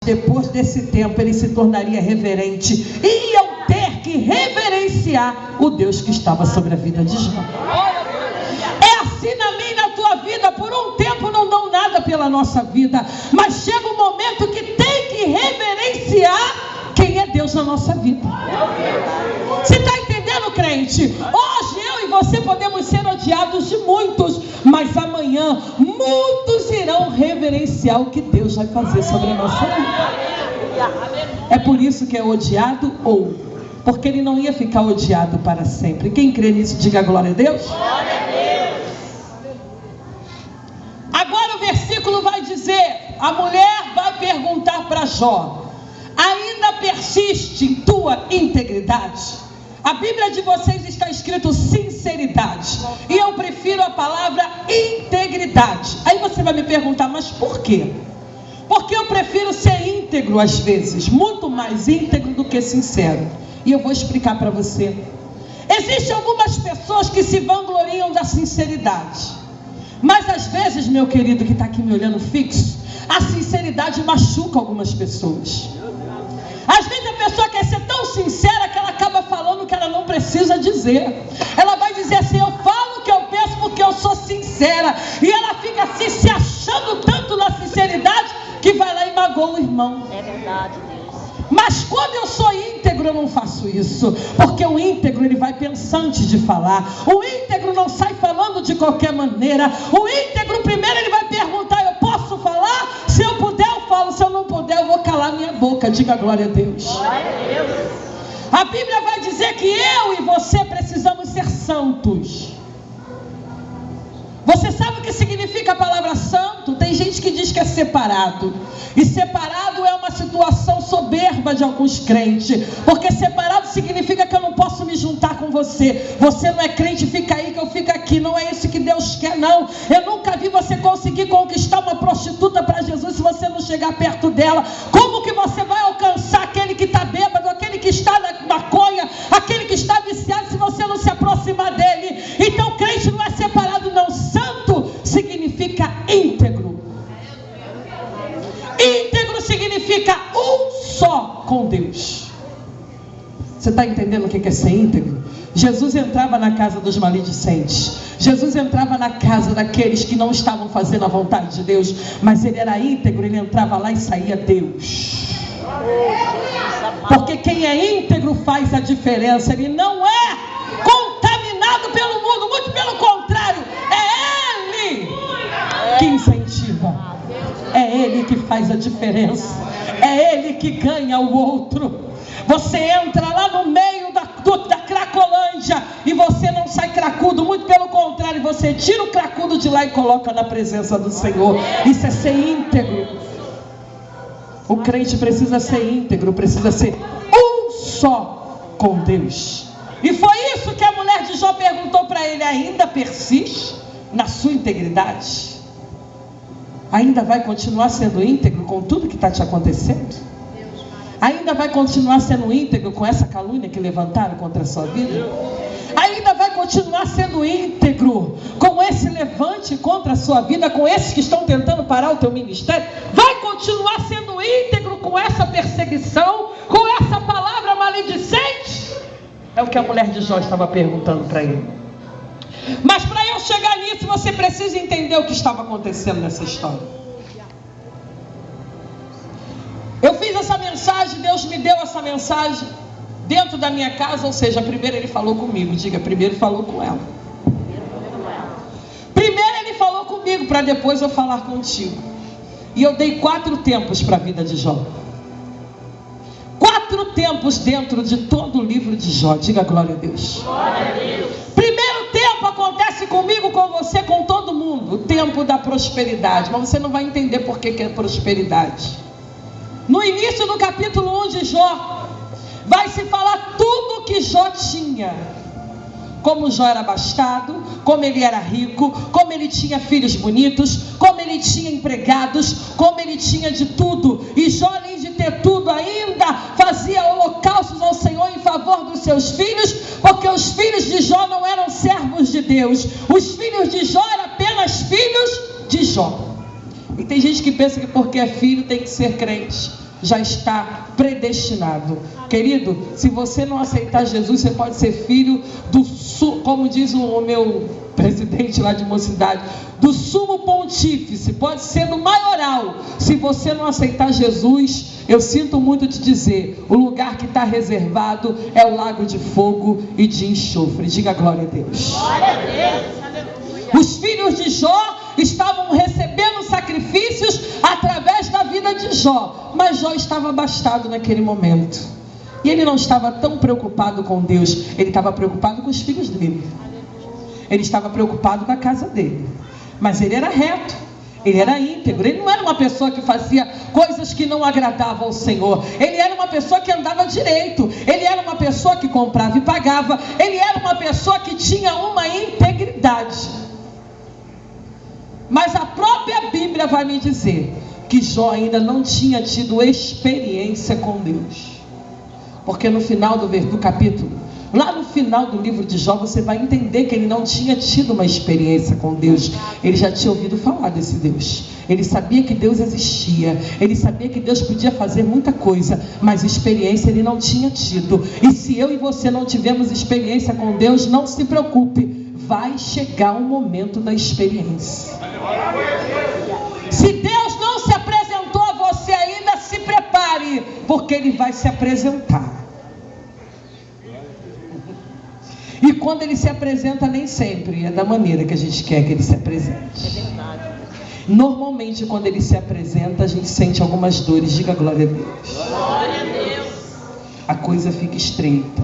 Depois desse tempo ele se tornaria reverente, e iam ter que reverenciar o Deus que estava sobre a vida de Jó. É assim na minha e na tua vida. Por um tempo não dão nada pela nossa vida, mas chega um momento que tem que reverenciar quem é Deus na nossa vida. Você está entendendo, crente? Hoje eu e você podemos ser odiados de muitos, mas amanhã muitos irão reverenciar o que Deus vai fazer sobre a nossa vida. É por isso que é odiado, ou porque ele não ia ficar odiado para sempre. Quem crê nisso, diga glória a Deus. Agora o versículo vai dizer, a mulher vai perguntar para Jó: ainda persiste em tua integridade? A Bíblia de vocês está escrito sinceridade, e eu prefiro a palavra integridade. Aí você vai me perguntar, mas por quê? Porque eu prefiro ser íntegro às vezes, muito mais íntegro do que sincero. E eu vou explicar para você. Existem algumas pessoas que se vangloriam da sinceridade, mas às vezes, meu querido que está aqui me olhando fixo, a sinceridade machuca algumas pessoas. Às vezes a pessoa quer ser tão sincera que ela acaba falando o que ela não precisa dizer. Ela vai dizer assim: eu falo o que eu penso porque eu sou sincera. E ela fica assim, se achando tanto na sinceridade, que vai lá e magoa o irmão. É verdade, Deus. Mas quando eu sou íntegro, eu não faço isso. Porque o íntegro, ele vai pensante de falar. O íntegro não sai falando de qualquer maneira. O íntegro, primeiro ele vai perguntar: eu posso falar? Se eu puder, eu falo. Se eu não puder, eu vou calar minha boca. Diga glória a Deus. Glória a Deus. A Bíblia vai dizer que eu e você precisamos ser santos. Você sabe o que significa a palavra santo? Tem gente que diz que é separado. E separado é uma situação soberba de alguns crentes. Porque separado significa que eu não posso me juntar com você. Você não é crente, fica aí que eu fico aqui. Não é isso que Deus quer, não. Eu nunca vi você conseguir conquistar uma prostituta para Jesus se você não chegar perto dela. Como que você vai alcançar aquele que está bêbado, aquele que está na maconha, aquele que está viciado, se você não se aproximar dele? Então crente não é separado, não. Santo significa íntegro. Íntegro significa um só com Deus. Você está entendendo o que é ser íntegro? Jesus entrava na casa dos maledicentes. Jesus entrava na casa daqueles que não estavam fazendo a vontade de Deus, mas ele era íntegro, ele entrava lá e saía Deus. Porque quem é íntegro faz a diferença. Ele não é contaminado pelo mundo, muito pelo contrário, é Ele que incentiva, é Ele que faz a diferença, é Ele que ganha o outro. Você entra lá no meio da Cracolândia e você não sai cracudo, muito pelo contrário, você tira o cracudo de lá e coloca na presença do Senhor. Isso é ser íntegro. O crente precisa ser íntegro, precisa ser um só com Deus. E foi isso que a mulher de Jó perguntou para ele: ainda persiste na sua integridade? Ainda vai continuar sendo íntegro com tudo que está te acontecendo? Ainda vai continuar sendo íntegro com essa calúnia que levantaram contra a sua vida? Ainda vai continuar sendo íntegro com esse levante contra a sua vida, com esses que estão tentando parar o teu ministério? Vai continuar sendo íntegro com essa perseguição, com essa palavra maledicente? É o que a mulher de Jó estava perguntando para ele. Mas para eu chegar nisso, você precisa entender o que estava acontecendo nessa história. Eu fiz essa mensagem, Deus me deu essa mensagem dentro da minha casa, ou seja, primeiro ele falou comigo. Diga, primeiro falou com ela. Primeiro ele falou comigo, para depois eu falar contigo. E eu dei 4 tempos para a vida de Jó. 4 tempos dentro de todo o livro de Jó. Diga glória a Deus. Glória a Deus. Primeiro tempo acontece comigo, com você, com todo mundo. O tempo da prosperidade. Mas você não vai entender por que é prosperidade. No início do capítulo 1 de Jó, vai se falar tudo que Jó tinha. Como Jó era abastado, como ele era rico, como ele tinha filhos bonitos, como ele tinha empregados, como ele tinha de tudo. E Jó, além de ter tudo, ainda fazia holocaustos ao Senhor em favor dos seus filhos, porque os filhos de Jó não eram servos de Deus. Os filhos de Jó eram apenas filhos de Jó. E tem gente que pensa que porque é filho tem que ser crente. já está predestinado. Querido, se você não aceitar Jesus, você pode ser filho do, como diz o meu presidente lá de Mocidade, do sumo pontífice, pode ser do maioral. Se você não aceitar Jesus, eu sinto muito te dizer, o lugar que está reservado é o lago de fogo e de enxofre. Diga glória a Deus. Glória a Deus. Aleluia. Os filhos de Jó estavam recebendo sacrifícios através da vida de Jó, mas Jó estava abastado naquele momento, e ele não estava tão preocupado com Deus, ele estava preocupado com os filhos dele, ele estava preocupado com a casa dele, mas ele era reto, ele era íntegro, ele não era uma pessoa que fazia coisas que não agradavam ao Senhor, ele era uma pessoa que andava direito, ele era uma pessoa que comprava e pagava, ele era uma pessoa que tinha uma integridade. Mas a própria Bíblia vai me dizer que Jó ainda não tinha tido experiência com Deus. Porque no final do capítulo, lá no final do livro de Jó, você vai entender que ele não tinha tido uma experiência com Deus. Ele já tinha ouvido falar desse Deus. Ele sabia que Deus existia. Ele sabia que Deus podia fazer muita coisa, mas experiência ele não tinha tido. E se eu e você não tivermos experiência com Deus, não se preocupe. Vai chegar o momento da experiência. Se Deus não se apresentou a você ainda, se prepare, porque Ele vai se apresentar. E quando Ele se apresenta, nem sempre é da maneira que a gente quer que Ele se apresente. É verdade. Normalmente, quando Ele se apresenta, a gente sente algumas dores. Diga glória a Deus. Glória a Deus. A coisa fica estreita.